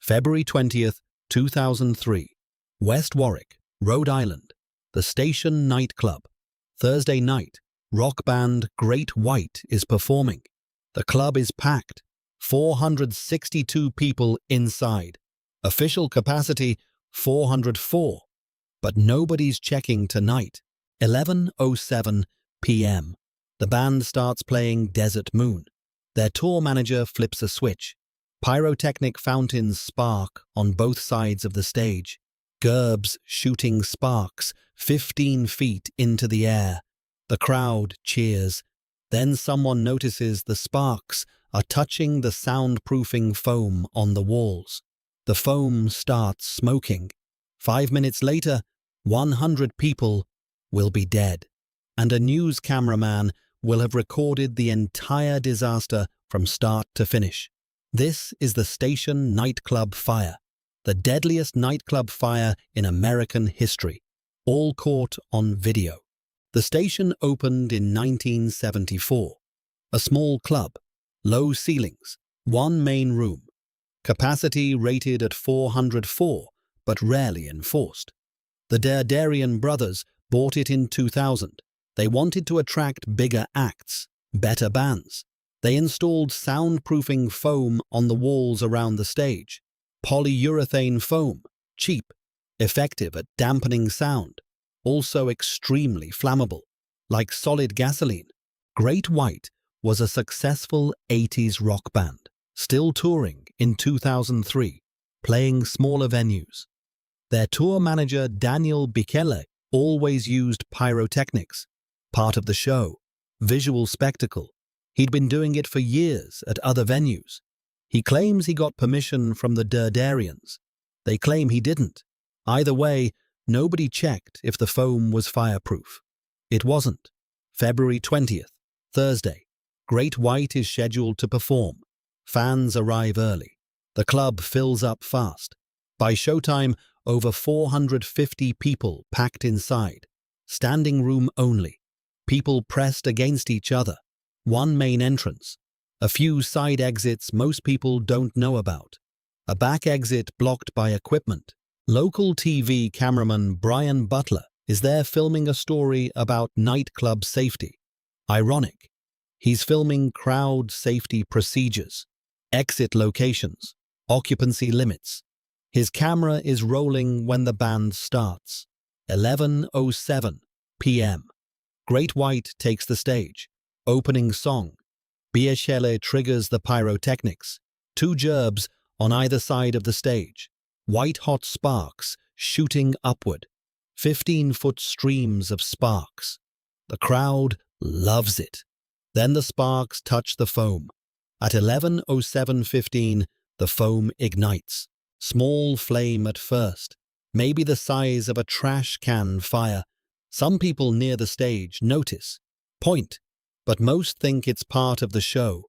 February 20th, 2003. West Warwick, Rhode Island. The Station Nightclub. Thursday night, rock band Great White is performing. The club is packed. 462 people inside. Official capacity 404. But nobody's checking tonight. 11:07 p.m. The band starts playing Desert Moon. Their tour manager flips a switch. Pyrotechnic fountains spark on both sides of the stage. Gerbs shooting sparks 15 feet into the air. The crowd cheers. Then someone notices the sparks are touching the soundproofing foam on the walls. The foam starts smoking. 5 minutes later, 100 people will be dead, and a news cameraman will have recorded the entire disaster from start to finish. This is the Station Nightclub fire, the deadliest nightclub fire in American history, all caught on video. The station opened in 1974. A small club, low ceilings, one main room. Capacity rated at 404, but rarely enforced. The Dardarian brothers bought it in 2000. They wanted to attract bigger acts, better bands. They installed soundproofing foam on the walls around the stage. Polyurethane foam, cheap, effective at dampening sound, also extremely flammable, like solid gasoline. Great White was a successful 80s rock band, still touring in 2003, playing smaller venues. Their tour manager Daniel Biechele always used pyrotechnics, part of the show, visual spectacle. He'd been doing it for years at other venues. He claims he got permission from the Dardarians. They claim he didn't. Either way, nobody checked if the foam was fireproof. It wasn't. February 20th, Thursday. Great White is scheduled to perform. Fans arrive early. The club fills up fast. By showtime, over 450 people packed inside. Standing room only. People pressed against each other. One main entrance. A few side exits most people don't know about. A back exit blocked by equipment. Local TV cameraman Brian Butler is there filming a story about nightclub safety. Ironic. He's filming crowd safety procedures, exit locations, occupancy limits. His camera is rolling when the band starts. 11:07 p.m. Great White takes the stage. Opening song. Biechele triggers the pyrotechnics. 2 gerbs on either side of the stage. White-hot sparks shooting upward. 15-foot streams of sparks. The crowd loves it. Then the sparks touch the foam. At 11:07:15, the foam ignites. Small flame at first, maybe the size of a trash can fire. Some people near the stage notice, point, but most think it's part of the show.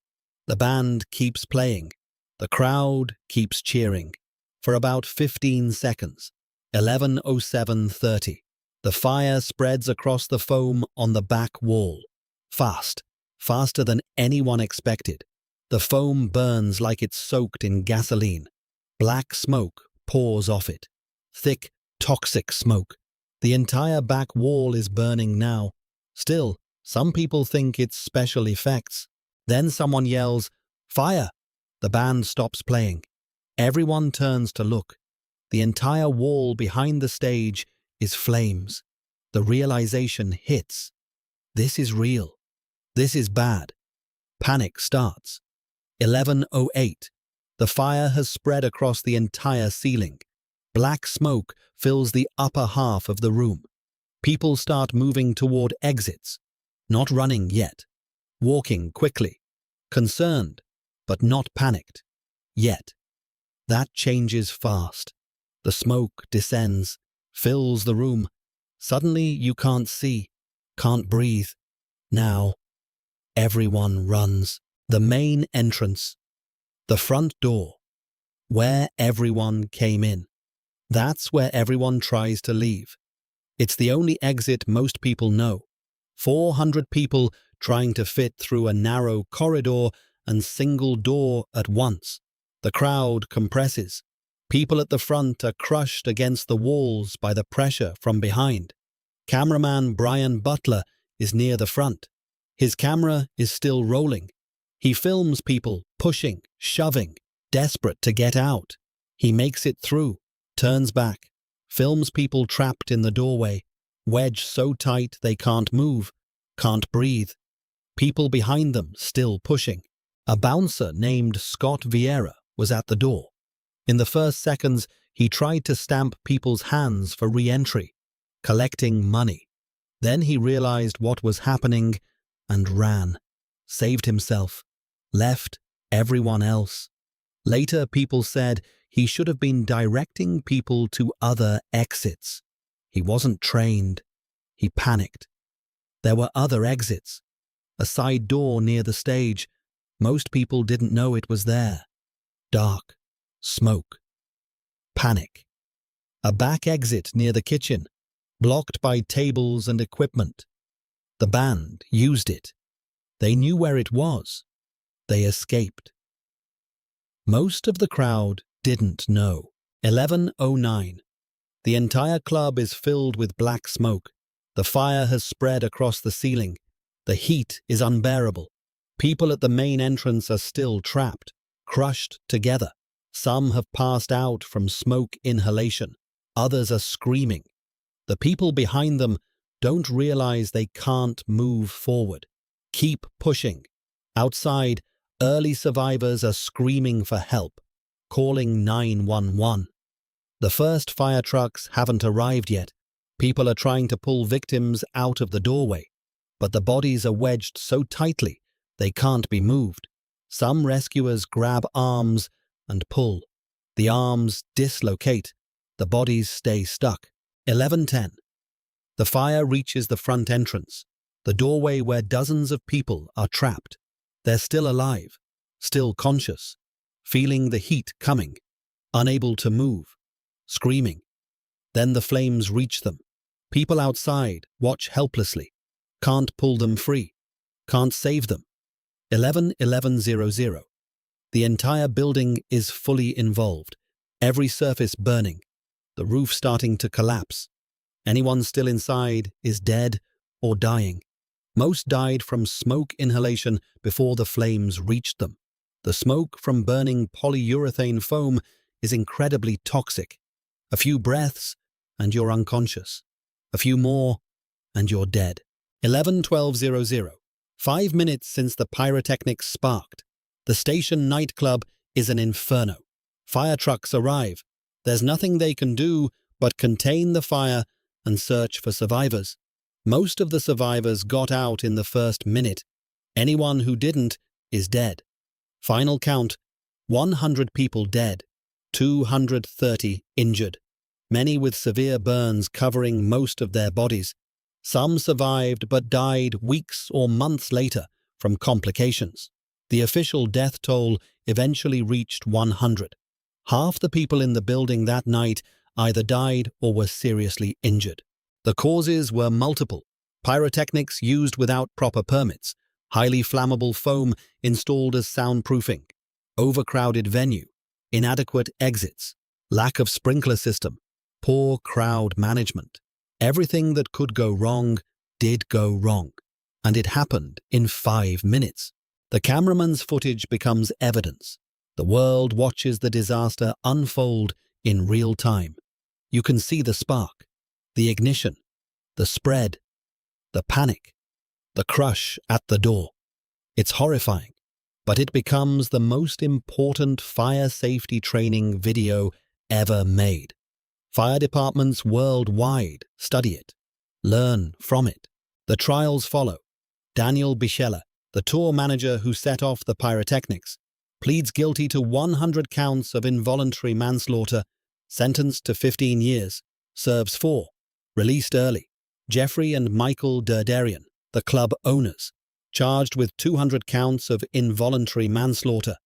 The band keeps playing. The crowd keeps cheering. For about 15 seconds. 11:07:30. The fire spreads across the foam on the back wall. Fast. Faster than anyone expected. The foam burns like it's soaked in gasoline. Black smoke pours off it. Thick, toxic smoke. The entire back wall is burning now. Still, some people think it's special effects. Then someone yells, "Fire!" The band stops playing. Everyone turns to look. The entire wall behind the stage is flames. The realization hits. This is real. This is bad. Panic starts. 11:08. The fire has spread across the entire ceiling. Black smoke fills the upper half of the room. People start moving toward exits. Not running yet. Walking quickly. Concerned, but not panicked. Yet. That changes fast. The smoke descends, fills the room. Suddenly you can't see, can't breathe. Now, everyone runs. The main entrance. The front door. Where everyone came in. That's where everyone tries to leave. It's the only exit most people know. 400 people trying to fit through a narrow corridor and single door at once. The crowd compresses. People at the front are crushed against the walls by the pressure from behind. Cameraman Brian Butler is near the front. His camera is still rolling. He films people pushing, shoving, desperate to get out. He makes it through, turns back, films people trapped in the doorway, wedged so tight they can't move, can't breathe. People behind them still pushing. A bouncer named Scott Vieira was at the door. In the first seconds, he tried to stamp people's hands for re-entry, collecting money. Then he realized what was happening and ran, saved himself, left everyone else. Later, people said he should have been directing people to other exits. He wasn't trained. He panicked. There were other exits. A side door near the stage. Most people didn't know it was there. Dark. Smoke. Panic. A back exit near the kitchen, blocked by tables and equipment. The band used it. They knew where it was. They escaped. Most of the crowd didn't know. 11:09. The entire club is filled with black smoke. The fire has spread across the ceiling. The heat is unbearable. People at the main entrance are still trapped, crushed together. Some have passed out from smoke inhalation. Others are screaming. The people behind them don't realize they can't move forward. Keep pushing. Outside, early survivors are screaming for help, calling 911. The first fire trucks haven't arrived yet. People are trying to pull victims out of the doorway, but the bodies are wedged so tightly they can't be moved. Some rescuers grab arms and pull. The arms dislocate. The bodies stay stuck. 11:10. The fire reaches the front entrance, the doorway where dozens of people are trapped. They're still alive, still conscious, feeling the heat coming, unable to move, screaming. Then the flames reach them. People outside watch helplessly, can't pull them free, can't save them. 11:11:00. The entire building is fully involved, every surface burning, the roof starting to collapse. Anyone still inside is dead or dying. Most died from smoke inhalation before the flames reached them. The smoke from burning polyurethane foam is incredibly toxic. A few breaths and you're unconscious. A few more and you're dead. 11:12:00. 5 minutes since the pyrotechnics sparked. The station nightclub is an inferno. Fire trucks arrive. There's nothing they can do but contain the fire and search for survivors. Most of the survivors got out in the first minute. Anyone who didn't is dead. Final count, 100 people dead, 230 injured, many with severe burns covering most of their bodies. Some survived but died weeks or months later from complications. The official death toll eventually reached 100. Half the people in the building that night either died or were seriously injured. The causes were multiple. Pyrotechnics used without proper permits, highly flammable foam installed as soundproofing, overcrowded venue, inadequate exits, lack of sprinkler system, poor crowd management. Everything that could go wrong did go wrong, and it happened in 5 minutes. The cameraman's footage becomes evidence. The world watches the disaster unfold in real time. You can see the spark, the ignition, the spread, the panic, the crush at the door. It's horrifying, but it becomes the most important fire safety training video ever made. Fire departments worldwide study it, learn from it. The trials follow. Daniel Biechele, the tour manager who set off the pyrotechnics, pleads guilty to 100 counts of involuntary manslaughter, sentenced to 15 years, serves 4, released early. Jeffrey and Michael Derderian, the club owners, charged with 200 counts of involuntary manslaughter.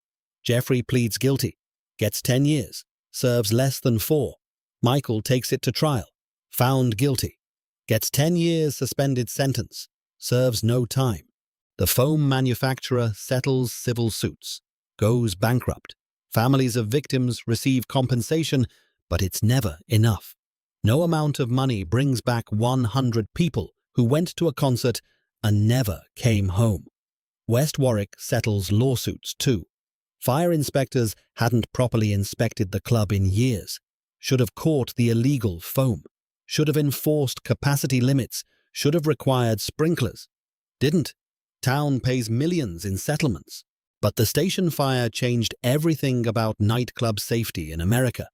Jeffrey pleads guilty, gets 10 years, serves less than 4. Michael takes it to trial, found guilty, gets 10 years suspended sentence, serves no time. The foam manufacturer settles civil suits, goes bankrupt. Families of victims receive compensation, but it's never enough. No amount of money brings back 100 people who went to a concert and never came home. West Warwick settles lawsuits too. Fire inspectors hadn't properly inspected the club in years, should have caught the illegal foam, should have enforced capacity limits, should have required sprinklers. Didn't. Town pays millions in settlements. But the station fire changed everything about nightclub safety in America.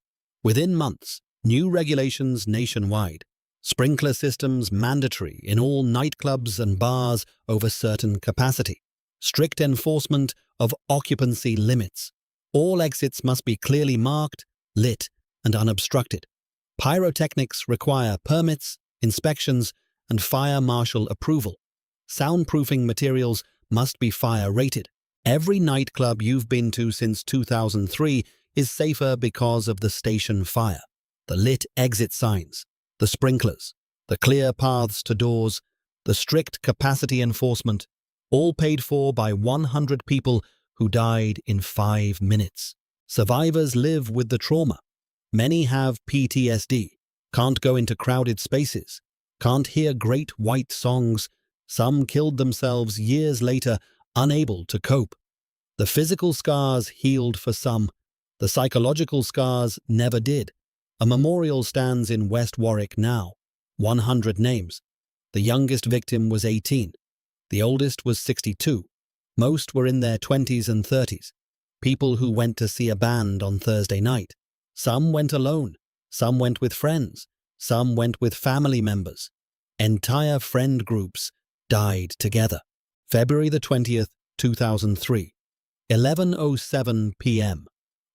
Within months, new regulations nationwide. Sprinkler systems mandatory in all nightclubs and bars over certain capacity. Strict enforcement of occupancy limits. All exits must be clearly marked, lit, and unobstructed. Pyrotechnics require permits, inspections, and fire marshal approval. Soundproofing materials must be fire-rated. Every nightclub you've been to since 2003 is safer because of the station fire, the lit exit signs, the sprinklers, the clear paths to doors, the strict capacity enforcement, all paid for by 100 people who died in 5 minutes. Survivors live with the trauma. Many have PTSD, can't go into crowded spaces, can't hear great white songs. Some killed themselves years later, unable to cope. The physical scars healed for some. The psychological scars never did. A memorial stands in West Warwick now. 100 names. The youngest victim was 18. The oldest was 62. Most were in their 20s and 30s. People who went to see a band on Thursday night. Some went alone. Some went with friends. Some went with family members. Entire friend groups died together. February the 20th, 2003. 11:07 p.m.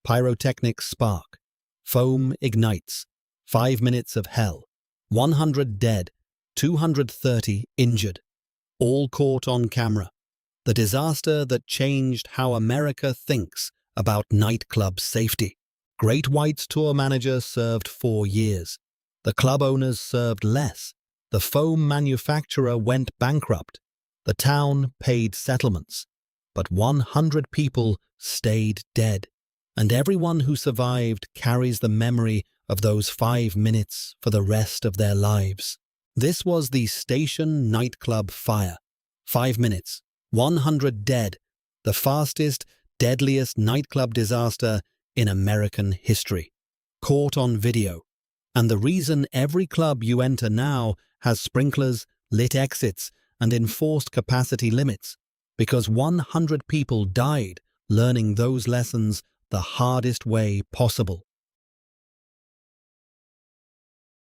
Pyrotechnics spark. Foam ignites. 5 minutes of hell. 100 dead. 230 injured. All caught on camera. The disaster that changed how America thinks about nightclub safety. Great White's tour manager served 4 years. The club owners served less. The foam manufacturer went bankrupt. The town paid settlements. But 100 people stayed dead. And everyone who survived carries the memory of those 5 minutes for the rest of their lives. This was the station nightclub fire. 5 minutes, 100 dead, the fastest, deadliest nightclub disaster in American history. Caught on video. And the reason every club you enter now has sprinklers, lit exits, and enforced capacity limits. Because 100 people died learning those lessons the hardest way possible.